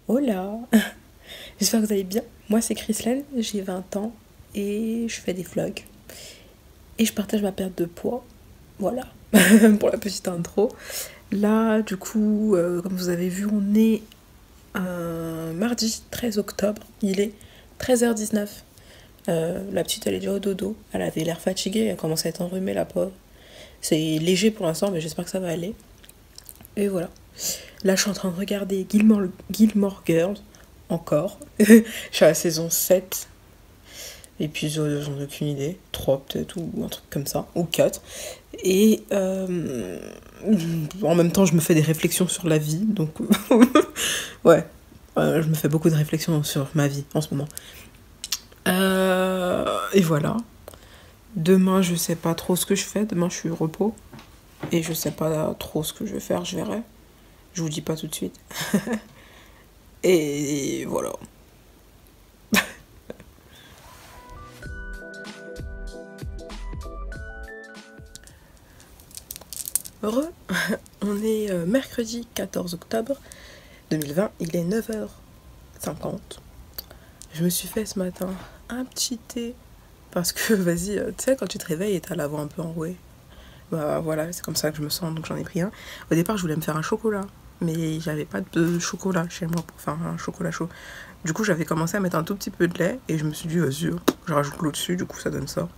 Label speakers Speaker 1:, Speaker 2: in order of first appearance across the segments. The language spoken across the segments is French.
Speaker 1: Hola. J'espère que vous allez bien. Moi c'est Chrislène, j'ai 20 ans et je fais des vlogs. Et je partage ma perte de poids. Voilà, pour la petite intro. Là, du coup, comme vous avez vu, on est mardi 13 octobre. Il est 13h19. La petite, elle est déjà au dodo. Elle avait l'air fatiguée, elle commence à être enrhumée, la pauvre. C'est léger pour l'instant, mais j'espère que ça va aller. Et voilà. Là, je suis en train de regarder Gilmore Girls, encore. Je suis à la saison 7. Et puis, j'en ai aucune idée. 3 peut-être, ou un truc comme ça. Ou 4. Et en même temps, je me fais des réflexions sur la vie. Donc, ouais. Je me fais beaucoup de réflexions sur ma vie en ce moment. Et voilà. Demain, je sais pas trop ce que je fais. Demain, je suis au repos. Et je sais pas trop ce que je vais faire. Je verrai. Je vous dis pas tout de suite. Et voilà. Heureux. On est mercredi 14 octobre 2020. Il est 9h50. Je me suis fait ce matin un petit thé. Parce que, vas-y, tu sais, quand tu te réveilles et t'as la voix un peu enrouée. Bah voilà, c'est comme ça que je me sens, donc j'en ai pris un. Au départ, je voulais me faire un chocolat. Mais j'avais pas de chocolat chez moi pour faire un chocolat chaud. Du coup, j'avais commencé à mettre un tout petit peu de lait. Et je me suis dit, vas-y, je rajoute l'eau dessus, du coup, ça donne ça.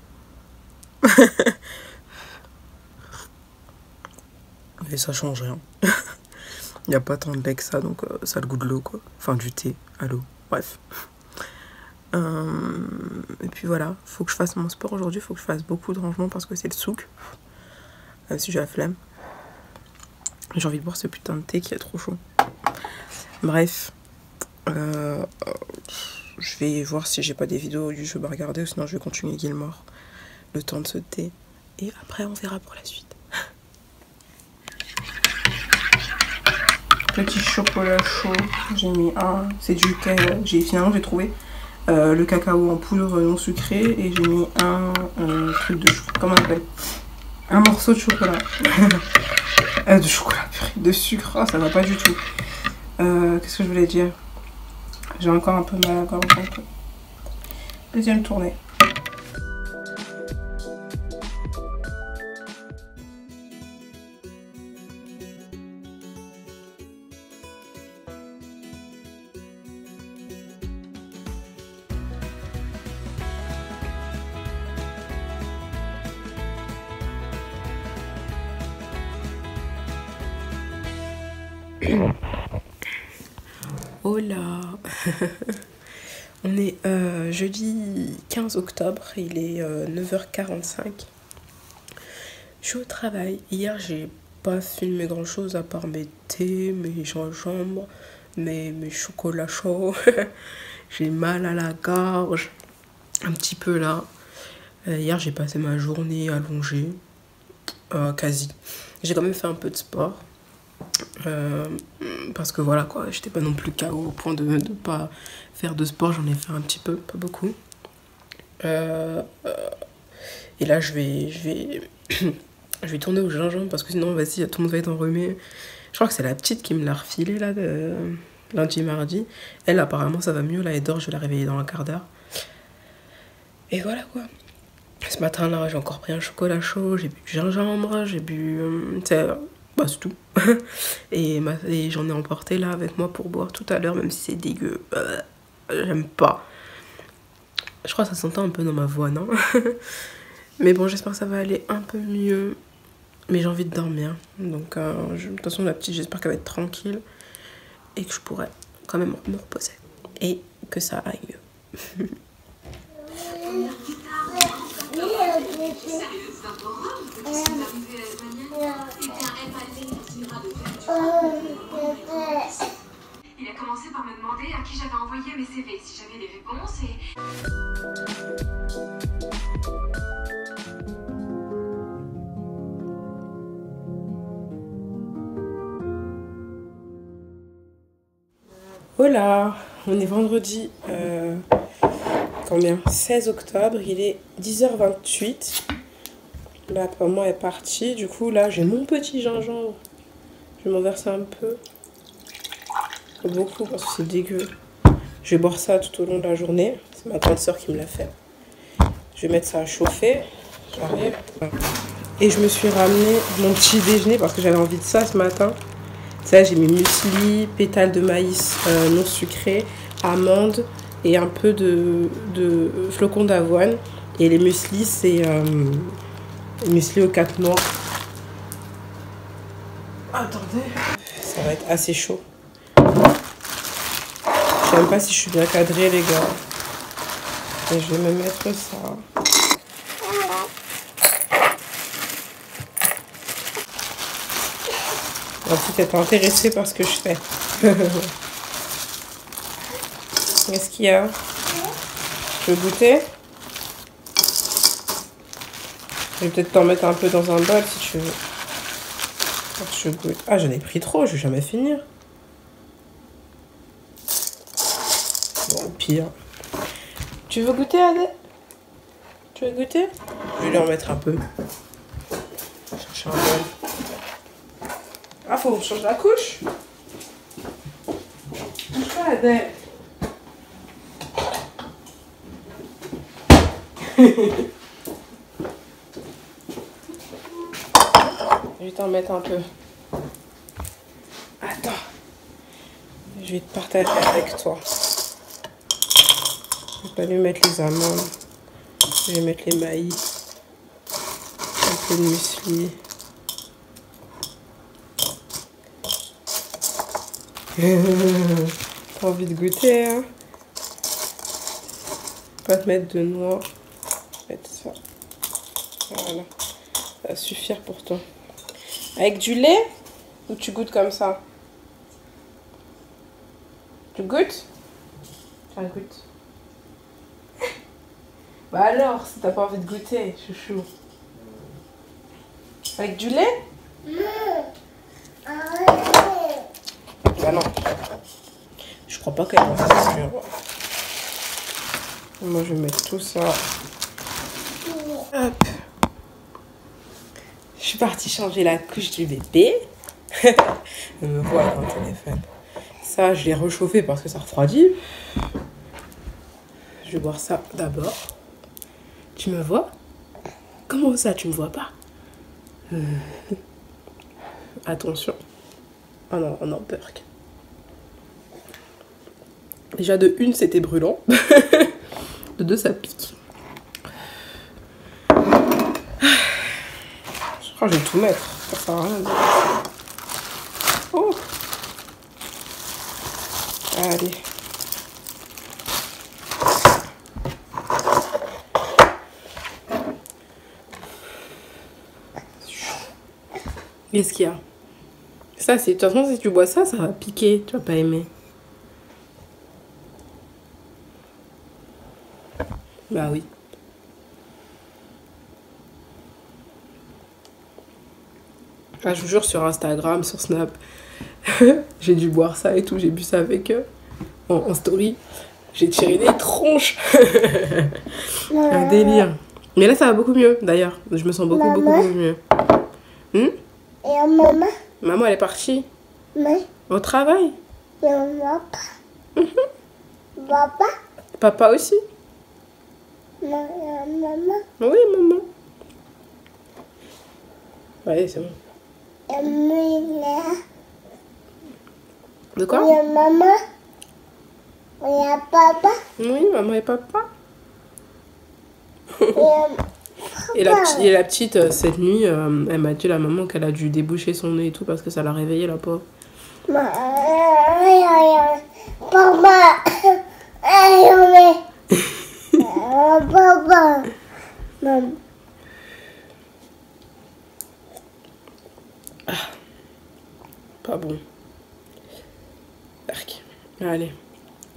Speaker 1: Mais ça change rien. Il n'y a pas tant de lait que ça, donc ça a le goût de l'eau, quoi. Enfin, du thé à l'eau. Bref. Et puis voilà, faut que je fasse mon sport aujourd'hui, faut que je fasse beaucoup de rangement parce que c'est le souk. Même si j'ai la flemme. J'ai envie de boire ce putain de thé qui est trop chaud. Bref. Je vais voir si j'ai pas des vidéos YouTube à regarder ou sinon je vais continuer Gilmore. Le temps de ce thé. Et après on verra pour la suite. Petit chocolat chaud, j'ai mis un, c'est du finalement j'ai trouvé le cacao en poudre non sucré et j'ai mis un truc de chocolat, comment on appelle, un morceau de chocolat. De chocolat, purée, de sucre, oh, ça va pas du tout. Qu'est-ce que je voulais dire? J'ai encore un peu mal à la gorge. Deuxième tournée. Oh là. On est jeudi 15 octobre, il est 9h45. Je suis au travail. Hier, j'ai pas filmé grand chose à part mes thés, mes gingembre, mes chocolats chauds. J'ai mal à la gorge, un petit peu là. Hier, j'ai passé ma journée allongée, quasi. J'ai quand même fait un peu de sport. Parce que voilà quoi, j'étais pas non plus KO au point de pas faire de sport, j'en ai fait un petit peu, pas beaucoup. Et là je vais tourner au gingembre parce que sinon vas-y tout le monde va être enrhumé. Je crois que c'est la petite qui me l'a refilé là de lundi mardi. Elle apparemment ça va mieux, là elle dort, je vais la réveiller dans un quart d'heure. Et voilà quoi. Ce matin là j'ai encore pris un chocolat chaud, j'ai bu du gingembre, j'ai bu bah c'est tout. Et j'en ai emporté là avec moi pour boire tout à l'heure, même si c'est dégueu. J'aime pas. Je crois que ça s'entend un peu dans ma voix, non? Mais bon, j'espère que ça va aller un peu mieux. Mais j'ai envie de dormir. Donc, de toute façon, la petite, j'espère qu'elle va être tranquille. Et que je pourrai quand même me reposer. Et que ça aille mieux.
Speaker 2: Il a commencé par me demander à qui j'avais envoyé mes CV, si j'avais les réponses et...
Speaker 1: Voilà, on est vendredi, combien 16 octobre, il est 10h28. Là, pour moi, est parti. Du coup, là, j'ai mon petit gingembre. Je vais m'en verser un peu. beaucoup parce que c'est dégueu. Je vais boire ça tout au long de la journée. C'est ma grande soeur qui me l'a fait. Je vais mettre ça à chauffer. J'arrive. Et je me suis ramené mon petit déjeuner parce que j'avais envie de ça ce matin. Ça, j'ai mis muesli, pétales de maïs non sucré, amandes et un peu de flocons d'avoine. Et les muesli, c'est muesli aux 4 noix. Attendez. Ça va être assez chaud. Je sais même pas si je suis bien cadrée, les gars. Et je vais me mettre ça. On va peut-être intéressé par ce que je fais. Qu'est-ce qu'il y a? Tu veux goûter? Je vais peut-être t'en mettre un peu dans un bol si tu veux. Je goûte. Ah, j'en ai pris trop, je vais jamais finir. Bon, au pire. Tu veux goûter, Adèle? Tu veux goûter? Je vais lui en mettre un peu. Chercher un bol. Ah, faut changer la couche. Touche pas, Adèle. Je vais t'en mettre un peu. Attends. Je vais te partager avec toi. Je vais pas lui mettre les amandes. Je vais mettre les maïs. Un peu de muesli. T'as envie de goûter, hein? Pas te mettre de noix. Mettre ça. Voilà. Ça va suffire pour toi. Avec du lait? Ou tu goûtes comme ça? Tu goûtes? Tiens, goûte. Bah alors, si t'as pas envie de goûter, chouchou. Avec du lait? Bah non. Je crois pas qu'elle va faire sûr. Moi, je vais mettre tout ça. Hop. Je suis partie changer la couche du bébé. Elle me voit dans le téléphone. Ça, je l'ai réchauffé parce que ça refroidit. Je vais boire ça d'abord. Tu me vois? Comment ça, tu me vois pas? Attention. Oh non, on en perque. Déjà de une, c'était brûlant. De deux, ça pique. Je crois que je vais tout mettre. Ça sert à rien. Oh. Allez. Qu'est-ce qu'il y a? Ça, c'est... De toute façon, si tu bois ça, ça va piquer. Tu vas pas aimer. Bah oui. Ah, je vous jure, sur Instagram, sur Snap, j'ai dû boire ça et tout. J'ai bu ça avec eux en story. J'ai tiré des tronches. Un délire. Mais là, ça va beaucoup mieux, d'ailleurs. Je me sens beaucoup mieux. Et
Speaker 3: maman?
Speaker 1: Maman, elle est partie.
Speaker 3: Oui.
Speaker 1: Au travail.
Speaker 3: Et papa? Papa?
Speaker 1: Papa aussi.
Speaker 3: Maman?
Speaker 1: Oui, maman. Allez, c'est bon.
Speaker 3: Et maman?
Speaker 1: De quoi?
Speaker 3: Et maman? Et papa?
Speaker 1: Oui, maman et papa.
Speaker 3: Et
Speaker 1: Et la petite, cette nuit, elle m'a dit, la maman, qu'elle a dû déboucher son nez et tout parce que ça l'a réveillée, la pauvre.
Speaker 3: Papa! Papa! Maman.
Speaker 1: Ah, pas bon. Allez.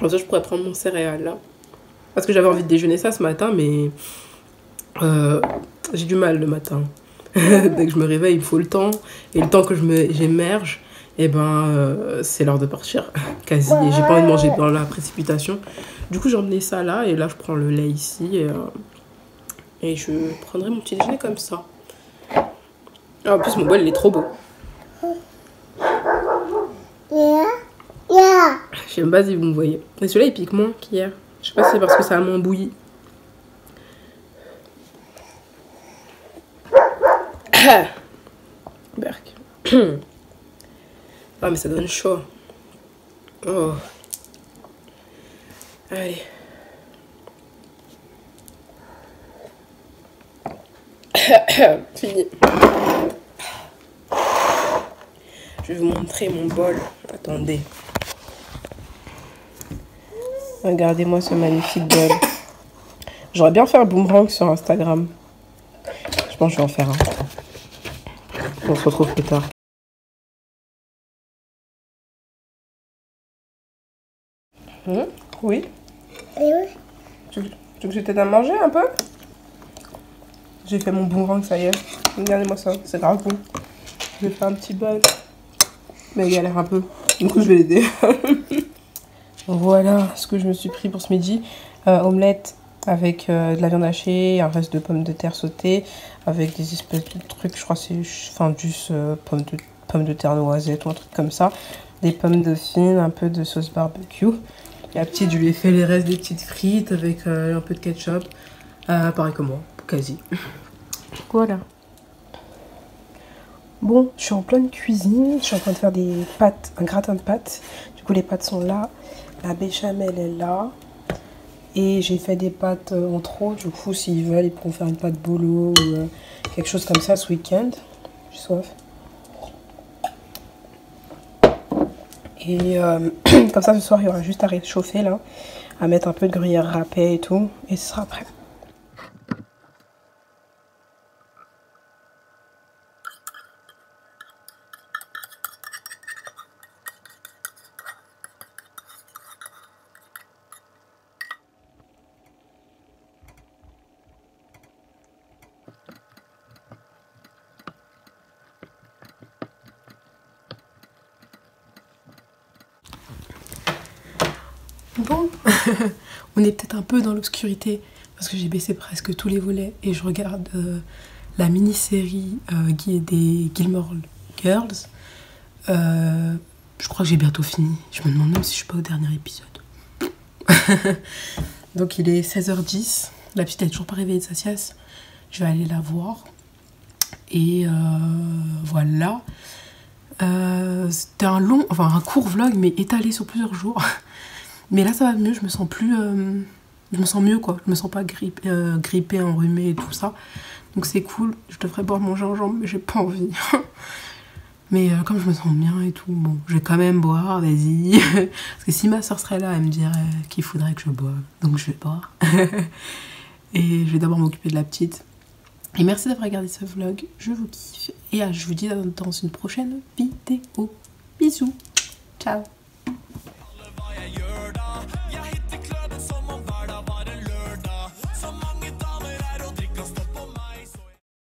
Speaker 1: Comme ça, je pourrais prendre mon céréal là. Parce que j'avais envie de déjeuner ça ce matin, mais j'ai du mal le matin. Dès que je me réveille, il me faut le temps. Et le temps que j'émerge, et ben, c'est l'heure de partir. Quasi. Et j'ai pas envie de manger dans la précipitation. Du coup, j'ai emmené ça là. Et là, je prends le lait ici. Et je prendrai mon petit déjeuner comme ça. Ah, en plus, mon bol, il est trop beau.
Speaker 3: Yeah.
Speaker 1: Je sais pas si vous me voyez. Et celui-là, il pique moins qu'hier. Je sais pas si c'est parce que ça a moins bouilli. Berk. Ah, mais ça donne chaud. Oh. Allez. Fini. Je vais vous montrer mon bol. Attendez. Regardez-moi ce magnifique bol. J'aurais bien fait un boomerang sur Instagram. Je pense que je vais en faire un. On se retrouve plus tard. Oui. Tu veux que je t'aide à manger un peu? J'ai fait mon boomerang, ça y est. Regardez-moi ça, c'est grave bon. Je vais faire un petit bol. Mais il galère un peu. Du coup, je vais l'aider. Voilà ce que je me suis pris pour ce midi. Omelette avec de la viande hachée, un reste de pommes de terre sautées, avec des espèces de trucs, je crois que c'est juste pommes de terre noisettes ou un truc comme ça. Des pommes dauphines, un peu de sauce barbecue. La petite, je lui ai fait les restes des petites frites avec un peu de ketchup. Pareil que moi, quasi. Voilà. Bon, je suis en pleine cuisine. Je suis en train de faire des pâtes, un gratin de pâtes. Du coup, les pâtes sont là. La béchamel est là. Et j'ai fait des pâtes en trop. Du coup, s'ils veulent, ils pourront faire une pâte bolo ou quelque chose comme ça ce week-end. J'ai soif. Et comme ça, ce soir, il y aura juste à réchauffer là. À mettre un peu de gruyère râpée et tout. Et ce sera prêt. Bon, on est peut-être un peu dans l'obscurité parce que j'ai baissé presque tous les volets et je regarde la mini-série des Gilmore Girls. Je crois que j'ai bientôt fini. Je me demande même si je suis pas au dernier épisode. Donc il est 16h10. La petite est toujours pas réveillée de sa sieste. Je vais aller la voir. Et voilà. C'était un court vlog mais étalé sur plusieurs jours. Mais là ça va mieux, je me sens plus... je me sens mieux quoi, je me sens pas grippée, enrhumée et tout ça. Donc c'est cool, je devrais boire mon gingembre mais j'ai pas envie. Mais comme je me sens bien et tout, bon, je vais quand même boire, vas-y. Parce que si ma soeur serait là, elle me dirait qu'il faudrait que je boive. Donc je vais boire. Et je vais d'abord m'occuper de la petite. Et merci d'avoir regardé ce vlog, je vous kiffe. Et je vous dis dans une prochaine vidéo. Bisous, ciao.